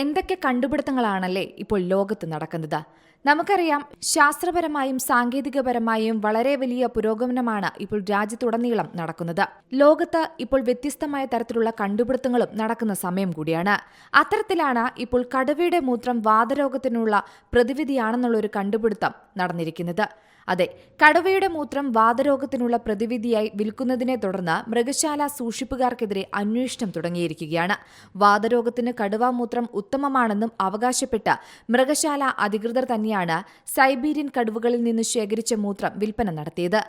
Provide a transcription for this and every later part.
എന്തൊക്കെ കണ്ടുപിടുത്തങ്ങളാണല്ലേ ഇപ്പോൾ ലോകത്ത് നടക്കുന്നത്? നമുക്കറിയാം, ശാസ്ത്രപരമായും സാങ്കേതികപരമായും വളരെ വലിയ പുരോഗമനമാണ് ഇപ്പോൾ രാജ്യത്തുടനീളം നടക്കുന്നത്. ലോകത്ത് ഇപ്പോൾ വ്യത്യസ്തമായ തരത്തിലുള്ള കണ്ടുപിടുത്തങ്ങളും നടക്കുന്ന സമയം കൂടിയാണ്. അത്തരത്തിലാണ് ഇപ്പോൾ കടുവയുടെ മൂത്രം വാതരോഗത്തിനുള്ള പ്രതിവിധിയാണെന്നുള്ളൊരു കണ്ടുപിടുത്തം നടന്നിരിക്കുന്നത്. അതെ, കടുവയുടെ മൂത്രം വാതരോഗത്തിനുള്ള പ്രതിവിധിയായി വിൽക്കുന്നതിനെ തുടർന്ന് മൃഗശാല സൂക്ഷിപ്പുകാർക്കെതിരെ അന്വേഷണം തുടങ്ങിയിരിക്കുകയാണ്. വാതരോഗത്തിന് കടുവാമൂത്രം ഉത്തമമാണെന്നും അവകാശപ്പെട്ട് മൃഗശാല അധികൃതർ തന്നെയാണ് സൈബീരിയൻ കടുവകളിൽ നിന്ന് ശേഖരിച്ച മൂത്രം വിൽപ്പന നടത്തിയത്.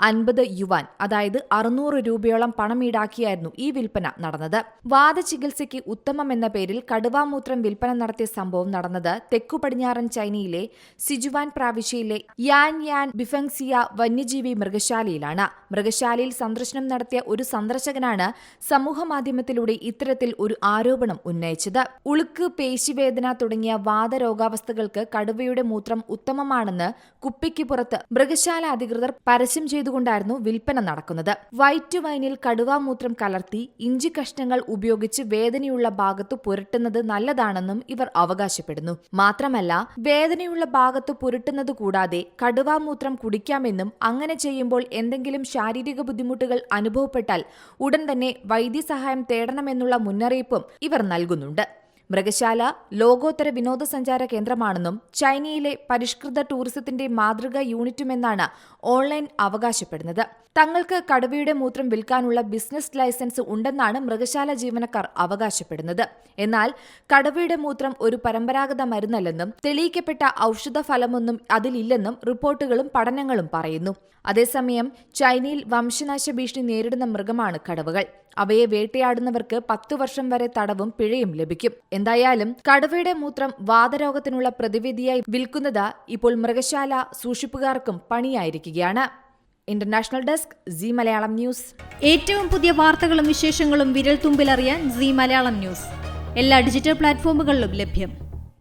50 യുവാൻ, അതായത് 600 രൂപയോളം പണം ഈടാക്കിയായിരുന്നു ഈ വിൽപ്പന നടന്നത്. വാതചികിത്സയ്ക്ക് ഉത്തമമെന്ന പേരിൽ കടുവാമൂത്രം വിൽപ്പന നടത്തിയ സംഭവം നടന്നത് തെക്കു പടിഞ്ഞാറൻ ചൈനയിലെ സിജുവാൻ പ്രാവിശ്യയിലെ യാൻ ബിഫങ്സിയ വന്യജീവി മൃഗശാലയിലാണ്. മൃഗശാലയിൽ സന്ദർശനം നടത്തിയ ഒരു സന്ദർശകനാണ് സമൂഹമാധ്യമത്തിലൂടെ ഇത്തരത്തിൽ ഒരു ആരോപണം ഉന്നയിച്ചത്. ഉളുക്ക്, പേശിവേദന തുടങ്ങിയ വാതരോഗാവസ്ഥകൾക്ക് കടുവയുടെ മൂത്രം ഉത്തമമാണെന്ന് കുപ്പിക്ക് പുറത്ത് മൃഗശാല അധികൃതർ പരസ്യം ചെയ്തുകൊണ്ടായിരുന്നു വിൽപ്പന നടക്കുന്നത്. വൈറ്റ് വൈനിൽ കടുവാമൂത്രം കലർത്തി ഇഞ്ചി കഷ്ണങ്ങൾ ഉപയോഗിച്ച് വേദനയുള്ള ഭാഗത്തു പുരട്ടുന്നത് നല്ലതാണെന്നും ഇവർ അവകാശപ്പെടുന്നു. മാത്രമല്ല, വേദനയുള്ള ഭാഗത്തു പുരട്ടുന്നത് കൂടാതെ കടുവാമൂത്രം കുടിക്കാമെന്നും അങ്ങനെ ചെയ്യുമ്പോൾ എന്തെങ്കിലും ശാരീരിക ബുദ്ധിമുട്ടുകൾ അനുഭവപ്പെട്ടാൽ ഉടൻ തന്നെ വൈദ്യസഹായം തേടണമെന്നുള്ള മുന്നറിയിപ്പും ഇവർ നൽകുന്നുണ്ട്. മൃഗശാല ലോകോത്തര വിനോദസഞ്ചാര കേന്ദ്രമാണെന്നും ചൈനയിലെ പരിഷ്കൃത ടൂറിസത്തിന്റെ മാതൃകാ യൂണിറ്റുമെന്നാണ് ഓൺലൈൻ അവകാശപ്പെടുന്നത്. തങ്ങൾക്ക് കടുവയുടെ മൂത്രം വിൽക്കാനുള്ള ബിസിനസ് ലൈസൻസ് ഉണ്ടെന്നാണ് മൃഗശാല ജീവനക്കാർ അവകാശപ്പെടുന്നത്. എന്നാൽ കടുവയുടെ മൂത്രം ഒരു പരമ്പരാഗത മരുന്നല്ലെന്നും തെളിയിക്കപ്പെട്ട ഔഷധ ഫലമൊന്നും അതിലില്ലെന്നും റിപ്പോർട്ടുകളും പഠനങ്ങളും പറയുന്നു. അതേസമയം ചൈനയിൽ വംശനാശ ഭീഷണി നേരിടുന്ന മൃഗമാണ് കടുവകൾ. അവയെ വേട്ടയാടുന്നവർക്ക് 10 വർഷം വരെ തടവും പിഴയും ലഭിക്കും. എന്തായാലും കടുവയുടെ മൂത്രം വാതരോഗത്തിനുള്ള പ്രതിവിധിയായി വിൽക്കുന്നത് ഇപ്പോൾ മൃഗശാല സൂക്ഷിപ്പുകാർക്കും പണിയായിരിക്കുകയാണ്. International desk, Zee Malayalam news. ഏറ്റവും പുതിയ വാർത്തകളും വിശേഷങ്ങളും വിരൽ തുമ്പിലറിയാൻ സീ മലയാളം ന്യൂസ് എല്ലാ ഡിജിറ്റൽ പ്ലാറ്റ്ഫോമുകളിലും ലഭ്യം.